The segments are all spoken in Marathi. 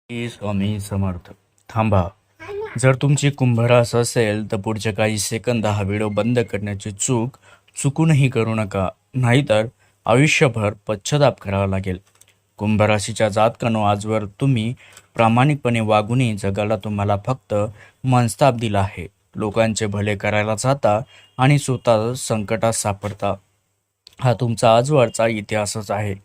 स्वामी समर्थ. थांबा. जर तुमची कुंभरास असेल तर पुढचे काही सेकंद हा व्हिडिओ बंद करण्याची चुकूनही करू नका, नाहीतर आयुष्यभर पश्चाताप करावा लागेल. कुंभराशीच्या जातकानो, आजवर तुम्ही प्रामाणिकपणे वागूनही जगाला तुम्हाला फक्त मनस्ताप दिला आहे. लोकांचे भले करायला जाता आणि स्वतः संकटात सापडता. हा तुमचा आजवरचा इतिहासच आहे.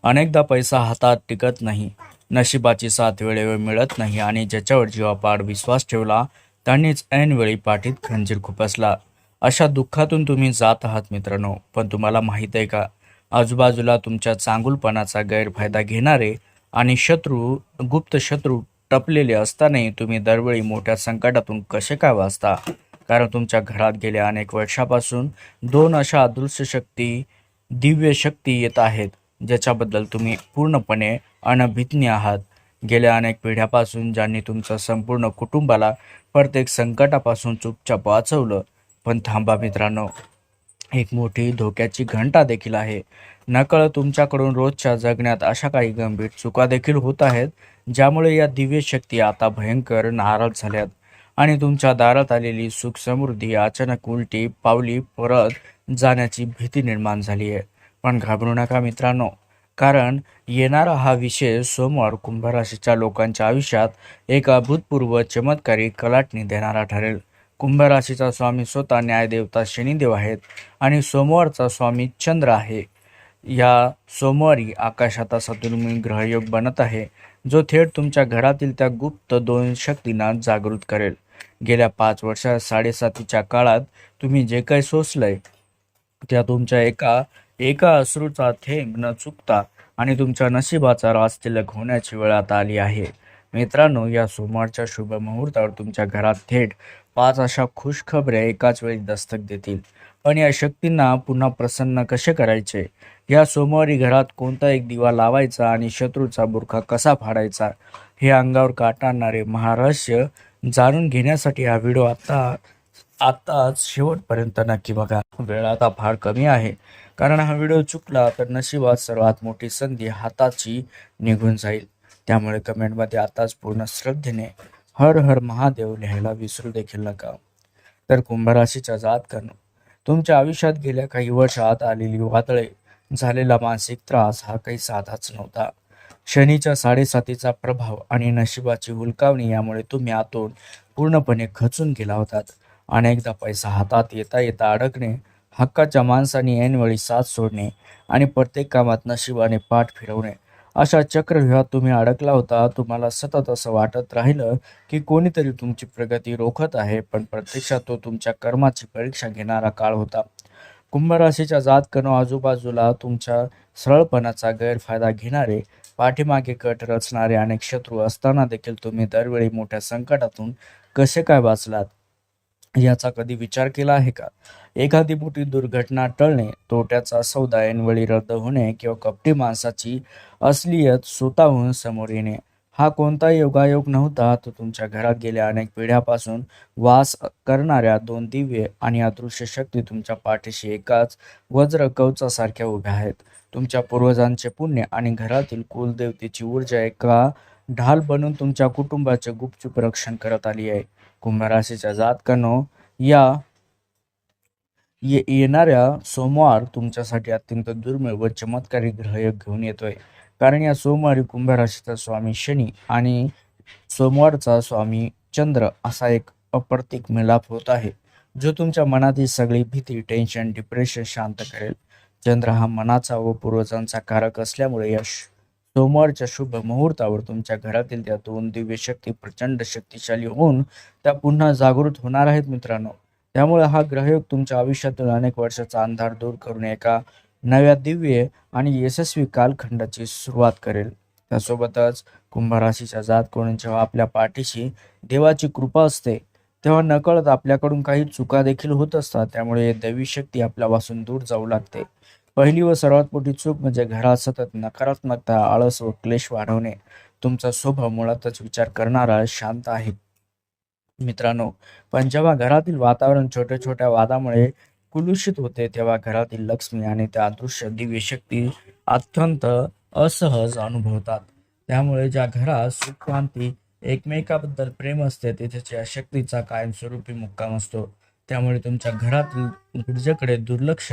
अनेकदा पैसा हातात टिकत नाही, नशिबाची साथ वेळेवर मिळत नाही आणि ज्याच्यावर जीवापाड विश्वास ठेवला त्यांनीच ऐनवेळी पाठीत खंजीर खुपसला. अशा दुःखातून तुम्ही जात आहात मित्रांनो. पण तुम्हाला माहीत आहे का, आजूबाजूला तुमच्या चांगुलपणाचा गैरफायदा घेणारे आणि गुप्त शत्रू टपलेले असतानाही तुम्ही दरवेळी मोठ्या संकटातून कसे काय वाचता? कारण तुमच्या घरात गेल्या अनेक वर्षापासून दोन अशा दिव्य शक्ती येत आहेत, ज्याच्याबद्दल तुम्ही पूर्णपणे अनभिज्ञ आहात. गेल्या अनेक पिढ्यापासून ज्यांनी तुमच्या संपूर्ण कुटुंबाला प्रत्येक संकटापासून चुपचाप वाचवलं. पण थांबा मित्रांनो, एक मोठी धोक्याची घंटा देखील आहे. नकळत तुमच्याकडून रोजच्या जगण्यात अशा काही गंभीर चुका देखील होत आहेत, ज्यामुळे या दिव्य शक्ती आता भयंकर नाराज झाल्यात आणि तुमच्या दारात आलेली सुख समृद्धी अचानक उलटी पावली परत जाण्याची भीती निर्माण झाली आहे. पण घाबरू नका मित्रांनो, कारण येणारा हा विषय सोमवार कुंभ राशीच्या लोकांच्या आयुष्यात एक अभूतपूर्व चमत्कारी कलाटणी देणारा ठरेल. कुंभ राशीचा स्वामी स्वतः न्यायदेवता शनिदेव आहेत आणि सोमवारचा स्वामी चंद्र आहे. या सोमवारी आकाशात असा दुर्मिळ ग्रहयोग बनत आहे, जो थेट तुमच्या घरातील त्या गुप्त दोन शक्तींना जागृत करेल. गेल्या 5 वर्षात 7.5च्या काळात तुम्ही जे काही सोसलंय, त्या तुमच्या एका अश्रूचा थेंब न चुकता आणि तुमच्या नशिबाचा राजतिलक होण्याची वेळ आता आली आहे. मित्रांनो, या सोमवारच्या शुभ मुहूर्तावर तुमच्या घरात थेट 5 अशा खुशखबऱ्या एकाच वेळी दस्तक देतील. पण या शक्तींना पुन्हा प्रसन्न कसे करायचे, या सोमवारी घरात कोणता एक दिवा लावायचा आणि शत्रूचा बुरखा कसा फाडायचा, हे अंगावर काटा आणणारे महारहस्य जाणून घेण्यासाठी हा व्हिडिओ आत्ताच शेवटपर्यंत नक्की बघा. वेळ आता फार कमी आहे, कारण हा व्हिडिओ चुकला तर नशिबात सर्वात मोठी संधी हाताची निघून जाईल. त्यामुळे कमेंटमध्ये आताच पूर्ण श्रद्धेने हर हर महादेव लिहायला विसरू देखील नका. तर कुंभराशीच्या जातकांनो, तुमच्या आयुष्यात गेल्या काही वर्षात आलेली वादळे, झालेला मानसिक त्रास हा काही साधाच नव्हता. शनीच्या 7.5चा प्रभाव आणि नशिबाची हुलकावणी यामुळे तुम्ही आतून पूर्णपणे खचून गेला होतात. अनेकदा पैसा हातात येता येता अडकणे, हक्काच्या माणसाने ऐनवेळी साथ सोडणे आणि प्रत्येक कामात नशिबाने पाठ फिरवणे, अशा चक्रव्यूहात तुम्ही अडकला होता. तुम्हाला सतत असं वाटत राहिलं की कोणीतरी तुमची प्रगती रोखत आहे, पण प्रत्यक्षात तो तुमच्या कर्माची परीक्षा घेणारा काळ होता. कुंभराशीच्या जातकानो, आजूबाजूला तुमच्या सरळपणाचा गैरफायदा घेणारे, पाठीमागे कट रचणारे अनेक शत्रू असताना देखील तुम्ही दरवेळी मोठ्या संकटातून कसे काय वाचलात, याचा कधी विचार केला आहे का? एखादी मोठी दुर्घटना टळणे, तोट्याचा सौदा ऐनवेळी रद्द होणे किंवा कपटी माणसाची असलियत स्वतःहून समोर येणे, हा कोणताही योगायोग नव्हता. तो तुमच्या घरात गेल्या अनेक पिढ्यापासून वास करणाऱ्या दोन दिव्य आणि अदृश्य शक्ती तुमच्या पाठीशी एकाच वज्र कवचासारख्या उभ्या आहेत. तुमच्या पूर्वजांचे पुण्य आणि घरातील कुलदेवतेची ऊर्जा एका ढाल बनून तुमच्या कुटुंबाचे गुपचूप रक्षण करत आली आहे. कुंभराशीच्या जातकांनो, येणाऱ्या सोमवार तुमच्यासाठी अत्यंत दुर्मिळ व चमत्कारी ग्रहयोग घेऊन येतोय. कारण या सोमवारी कुंभ राशीचा स्वामी शनी आणि सोमवारचा स्वामी चंद्र असा एक अप्रतिक मिलाप होत आहे, जो तुमच्या मनातील सगळी भीती, टेन्शन, डिप्रेशन शांत करेल. चंद्र हा मनाचा व पूर्वजांचा कारक असल्यामुळे या सोमवारच्या शुभ मुहूर्तावर तुमच्या घरातील त्या दोन दिव्य शक्ती प्रचंड शक्तिशाली होऊन त्या पुन्हा जागृत होणार आहेत मित्रांनो. त्यामुळे हा ग्रहयोग तुमच्या आयुष्यातील अनेक वर्षाचा अंधार दूर करून एका नव्या दिव्य आणि यशस्वी कालखंडाची सुरुवात करेल. त्यासोबतच कुंभ राशीच्या जातकांनो, जेव्हा आपल्या पाठीशी देवाची कृपा असते, तेव्हा नकळत आपल्याकडून काही चुका देखील होत असतात. त्यामुळे दैवी शक्ती आपल्यापासून दूर जाऊ लागते. पहिली व सर्वात मोठी चूक म्हणजे घरात सतत नकारात्मकता, आळस व क्लेश वाढवणे. तुमचा स्वभाव मुळातच विचार करणारा शांत आहे मित्रांनो. पण जेव्हा घरातील वातावरण छोट्या छोट्या वादामुळे कुलुषित होते, तेव्हा घरातील लक्ष्मी आणि त्या अदृश्य दिव्य शक्ती अत्यंत असहज अनुभवतात. त्यामुळे ज्या घरात सुख शांती एकमेकाबद्दल प्रेम असते तिथे त्या शक्तीचा कायमस्वरूपी मुक्काम असतो. त्यामुळे तुमच्या घरातील ऊर्जेकडे दुर्लक्ष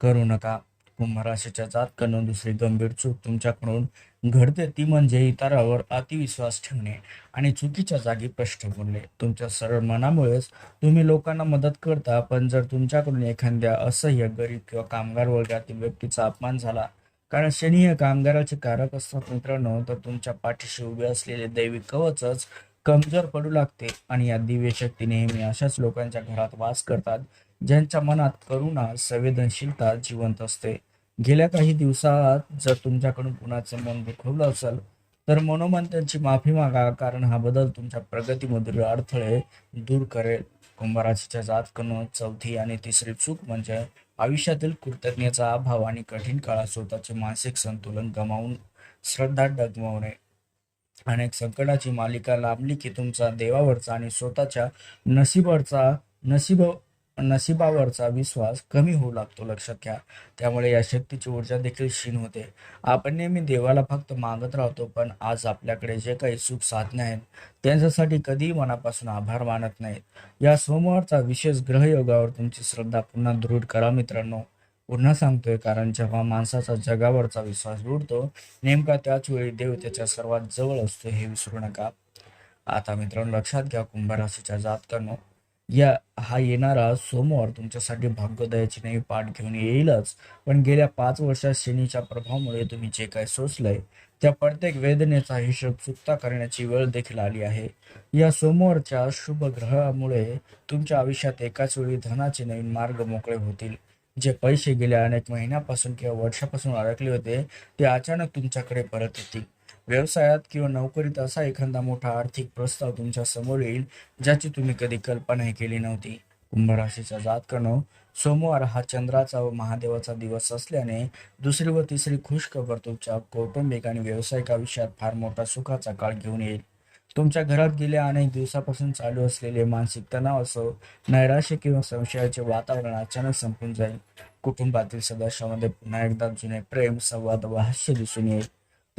करू नका. कुंभ राशीच्या जातकानं दुसरी गंभीर चूक तुमच्याकडून घडते ती म्हणजे इतरांवर अतिविश्वास ठेवणे आणि चुकीच्या जागी प्रश्न बोलणे. तुमच्या सरळ मनामुळेच तुम्ही लोकांना मदत करता, पण जर तुमच्याकडून एखाद्या असह्य गरीब किंवा कामगार वर्गातील व्यक्तीचा अपमान झाला, कारण शनी हे कामगाराचे कारक असतात मित्रांनो, तर तुमच्या पाठीशी उभे असलेले दैवी कवचच कमजोर पडू लागते आणि या दिव्य शक्ती नेहमी अशाच लोकांच्या घरात वास करतात ज्यांच्या मनात करुणा संवेदनशीलता जिवंत असते. गेल्या काही दिवसात जर तुमच्याकडून कुणाचे मन दुखवलं असेल तर मनोमन त्यांची माफी मागा, कारण हा बदल तुमच्या प्रगतीमधील अडथळे दूर करेल. कुंभराशीच्या जातकानं चौथी आणि तिसरी चूक म्हणजे आयुष्यातील कृतज्ञतेचा अभाव आणि कठीण काळात स्वतःचे मानसिक संतुलन गमावून श्रद्धा डगमवणे. अनेक संकटाची मालिका लांबली की तुमचा देवावरचा आणि स्वतःच्या नशिबावरचा नशीब नशिबावरचा विश्वास कमी होऊ लागतो, लक्षात घ्या. त्यामुळे या शक्तीची ऊर्जा देखील क्षीण होते. आपण नेहमी देवाला फक्त मागत राहतो, पण आज आपल्याकडे जे काही सुख साधने आहेत त्यांच्यासाठी कधीही मनापासून आभार मानत नाहीत. या सोमवारचा विशेष ग्रहयोगावर तुमची श्रद्धा पुन्हा दृढ करा मित्रांनो. पुन्हा सांगतोय, कारण जेव्हा माणसाचा जगावरचा विश्वास उडतो नेमका त्याच वेळी देव त्याच्या सर्वात जवळ असतो हे विसरू नका. आता मित्रांनो लक्षात घ्या, कुंभ राशीच्या जातकांनो, हा येणारा सोमवार तुमच्यासाठी भाग्योदयाची नवी पाठ घेऊन येईलच, पण गेल्या 5 वर्षात शनीच्या प्रभावामुळे तुम्ही जे काही सोसलंय त्या प्रत्येक वेदनेचा हिशोब चुकता करण्याची वेळ देखील आली आहे. या सोमवारच्या शुभ ग्रहामुळे तुमच्या आयुष्यात एकाच वेळी धनाचे नवीन मार्ग मोकळे होतील. जे पैसे गेल्या अनेक महिन्यापासून किंवा वर्षापासून अडकले होते ते अचानक तुमच्याकडे परत येतील. व्यवसायात किंवा नोकरीत असा एखादा मोठा आर्थिक प्रस्ताव तुमच्या समोर येईल ज्याची तुम्ही कधी कल्पनाही केली नव्हती. कुंभ राशीच्या जातकानं, सोमवार हा चंद्राचा व महादेवाचा दिवस असल्याने दुसरी व तिसरी खुशखबर तुमच्या कौटुंबिक आणि व्यावसायिक आयुष्यात फार मोठा सुखाचा काळ घेऊन येईल. तुमच्या घरात गेल्या अनेक दिवसापासून चालू असलेले मानसिक तणाव असो, नैराश्य किंवा संशयाचे वातावरण अचानक संपून जाईल. कुटुंबातील सदस्यांमध्ये पुन्हा एकदा जुने प्रेम, संवाद व हास्य दिसून येईल.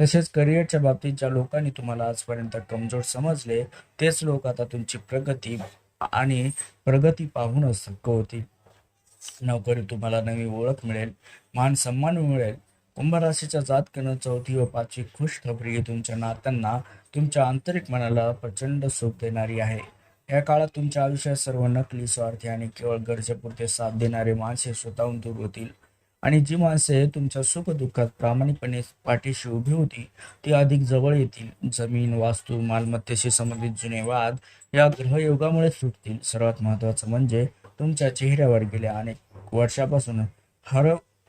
तसेच करिअरच्या बाबतीत ज्या लोकांनी तुम्हाला आजपर्यंत कमजोर समजले तेच लोक आता तुमची प्रगती पाहूनच थक्क होतील. नोकरीत तुम्हाला नवी ओळख मिळेल, मान सन्मान मिळेल. कुंभ राशीच्या जातकानं चौथी व पाचवी खुश खबरी तुमच्या नात्यांना, तुमच्या आंतरिक मनाला प्रचंड सुख देणारी आहे. या काळात तुमच्या आयुष्यात सर्व नकली, स्वार्थी आणि केवळ गरजेपुरते साथ देणारे माणसे स्वतःहून दूर होतील आणि जी माणसे तुमच्या सुखदुःखात प्रामाणिकपणे पाठीशी उभी होती ती अधिक जवळ येतील. जमीन, वास्तू, मालमत्तेशी संबंधित जुने वाद या ग्रहयोगामुळे सुटतील. सर्वात महत्त्वाचं म्हणजे तुमच्या चेहऱ्यावर गेल्या अनेक वर्षापासून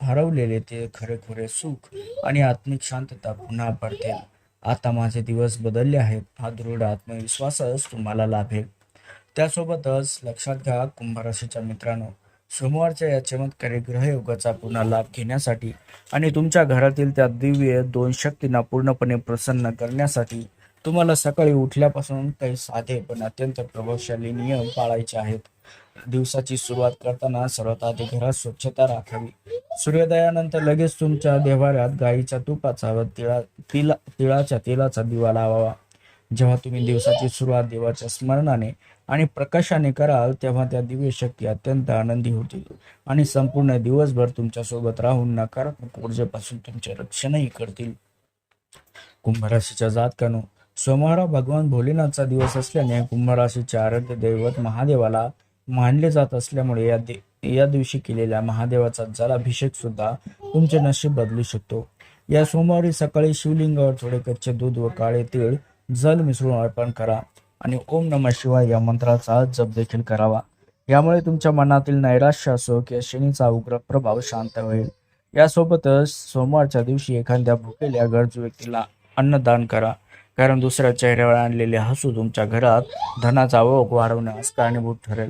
हरवलेले ते खरेखुरे सुख आणि आत्मिक शांतता पुन्हा परतेल. आता माझे दिवस बदलले आहेत हा दृढ आत्मविश्वासच तुम्हाला लाभेल. त्यासोबतच लक्षात घ्या, कुंभ राशीच्या मित्रांनो, सोमवारच्या या चमत्कारी ग्रहयोगाचा पुन्हा लाभ घेण्यासाठी आणि तुमच्या घरातील त्या दिव्य दोन शक्तींना पूर्णपणे प्रसन्न करण्यासाठी तुम्हाला सकाळी उठल्यापासून काही साधे पण अत्यंत प्रभावशाली नियम पाळायचे आहेत. दिवसाची सुरुवात करताना सर्वात आधी घरात स्वच्छता राखावी. सूर्योदयानंतर लगेच तुमच्या देव्हाऱ्यात गाईच्या तुपाचा व तिळाच्या तेलाचा दिवा लावावा. जेव्हा तुम्ही दिवसाची सुरुवात देवाच्या स्मरणाने आणि प्रकाशाने कराल तेव्हा त्या दिव्य शक्ती अत्यंत आनंदी होतील आणि संपूर्ण दिवसभर तुमच्या सोबत राहून नकारात्मक ऊर्जेपासून तुमचे रक्षणही करतील. कुंभ राशीच्या जातकानो, सोमवार भगवान भोलेनाथचा दिवस असल्याने कुंभ राशीचे आराध्य दैवत महादेवाला मानले जात असल्यामुळे या दिवशी केलेल्या महादेवाचा जलाभिषेक सुद्धा तुमचे नशीब बदलू शकतो. या सोमवारी सकाळी शिवलिंगावर थोडे कच्चे दूध व काळे तीळ जल मिसळून अर्पण करा आणि ओम नमः शिवाय या मंत्राचा जप देखील करावा. यामुळे तुमच्या मनातील नैराश्य असो किंवा शनीचा उग्र प्रभाव शांत होईल. यासोबतच सोमवारच्या दिवशी एखाद्या भुकेल्या गरजू व्यक्तीला अन्नदान करा, कारण दुसऱ्या चेहऱ्यावर आणलेले हसू तुमच्या घरात धनाचा ओघ वाढवण्यास कारणीभूत ठरेल.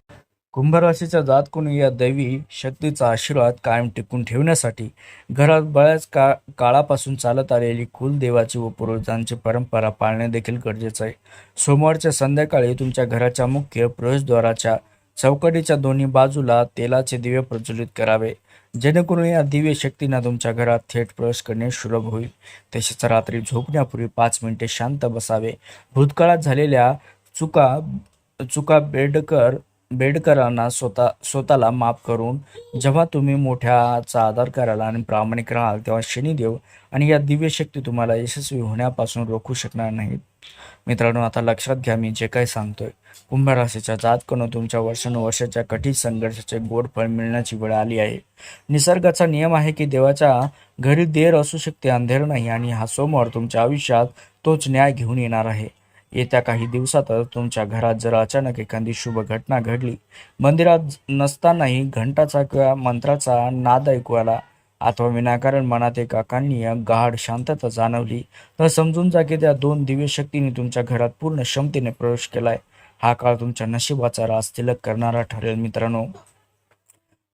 कुंभ राशीच्या जातकुनी या दैवी शक्तीचा आशीर्वाद कायम टिकून ठेवण्यासाठी घरात बऱ्याच काळापासून चालत आलेली कुलदेवाची व पूर्वजांची परंपरा पाळणे देखील गरजेचं आहे. सोमवारच्या संध्याकाळी तुमच्या घराच्या मुख्य प्रवेशद्वाराच्या चौकटीच्या दोन्ही बाजूला तेलाचे दिवे प्रज्वलित करावे, जेणेकरून या दिव्य शक्तींना तुमच्या घरात थेट प्रवेश करणे सुलभ होईल. तसेच रात्री झोपण्यापूर्वी 5 मिनिटे शांत बसावे. भूतकाळात झालेल्या चुका चुका बेडकरांना स्वतःला माफ करून जेव्हा तुम्ही मोठ्याचा आदर कराल आणि प्रामाणिक राहाल, तेव्हा शनिदेव आणि या दिव्य शक्ती तुम्हाला यशस्वी होण्यापासून रोखू शकणार नाहीत. मित्रांनो, आता लक्षात घ्या मी जे काही सांगतोय. कुंभ राशीच्या जातकांनो, तुमच्या वर्षानुवर्षाच्या कठीण संघर्षाचे गोड फळ मिळण्याची वेळ आली आहे. निसर्गाचा नियम आहे की देवाच्या घरी देर असू शकते, अंधेर नाही, आणि हा सोमवार तुमच्या आयुष्यात तोच न्याय घेऊन येणार आहे. येत्या काही दिवसातच तुमच्या घरात जर अचानक एखादी शुभ घटना घडली, मंदिरात नसतानाही घंटाचा किंवा मंत्राचा नाद ऐकू आला, अथवा विनाकारण मनात एक अकारणीय गाढ शांतता जाणवली, तर समजून जा की त्या दोन दिव्य शक्तींनी तुमच्या घरात पूर्ण क्षमतेने प्रवेश केलाय. हा काळ तुमच्या नशिबाचा राज तिलक करणारा ठरेल. मित्रांनो,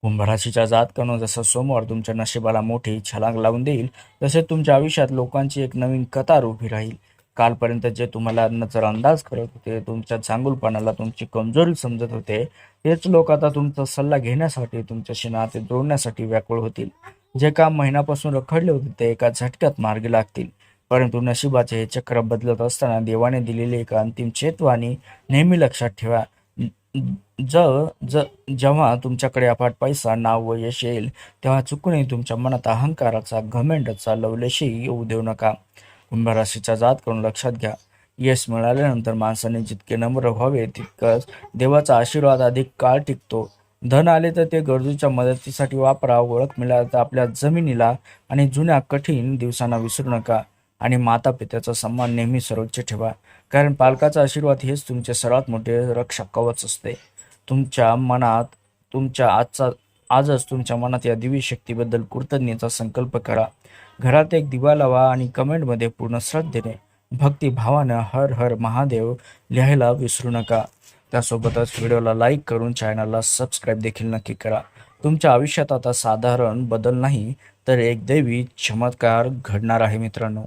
कुंभ राशीच्या जातकांनो, जसं सोमवार तुमच्या नशिबाला मोठी छलांग लावून देईल, तसेच तुमच्या आयुष्यात लोकांची एक नवीन कतार उभी राहील. कालपर्यंत जे तुम्हाला नजरअंदाज करत होते, तुमच्या चांगुलपणाला तुमची कमजोरी समजत होते, तेच लोक आता तुमचा सल्ला घेण्यासाठी, तुमच्याशी नाते जोडण्यासाठी व्याकुळ होतील. जे काम महिन्यापासून रखडले होते ते एका झटक्यात मार्गी लागतील. परंतु नशिबाचे हे चक्र बदलत असताना देवाने दिलेली एक अंतिम चेतवाणी नेहमी लक्षात ठेवा. ज ज जेव्हा तुमच्याकडे अफाट पैसा, नाव व यश येईल, तेव्हा चुकूनही तुमच्या मनात अहंकाराचा, घमेंडचा लवलेशही येऊ देऊ नका. कुंभ राशीच्या जातकांनो, लक्षात घ्या, यश मिळाल्यानंतर माणसाने जितके नम्र व्हावे, तितकंच देवाचा आशीर्वाद अधिक काळ टिकतो. धन आले तर ते गरजूच्या मदतीसाठी वापरा. ओळख मिळाली तर आपल्या जमिनीला आणि जुन्या कठीण दिवसांना विसरू नका. आणि माता पित्याचा सन्मान नेहमी सर्वोच्च ठेवा, कारण पालकाचा आशीर्वाद हेच तुमचे सर्वात मोठे रक्षक कवच असते. तुमच्या मनात तुमच्या आजच तुमच्या मनात या दिव्य शक्तीबद्दल कृतज्ञतेचा संकल्प करा. घरात एक दिवा लावा आणि कमेंटमध्ये पूर्ण श्रद्धेने, भक्तिभावानं हर हर महादेव लिहायला विसरू नका. त्यासोबतच व्हिडिओला लाईक करून चॅनलला सबस्क्राईब देखील नक्की करा. तुमच्या आयुष्यात आता साधारण बदल नाही, तर एक दैवी चमत्कार घडणार आहे. मित्रांनो.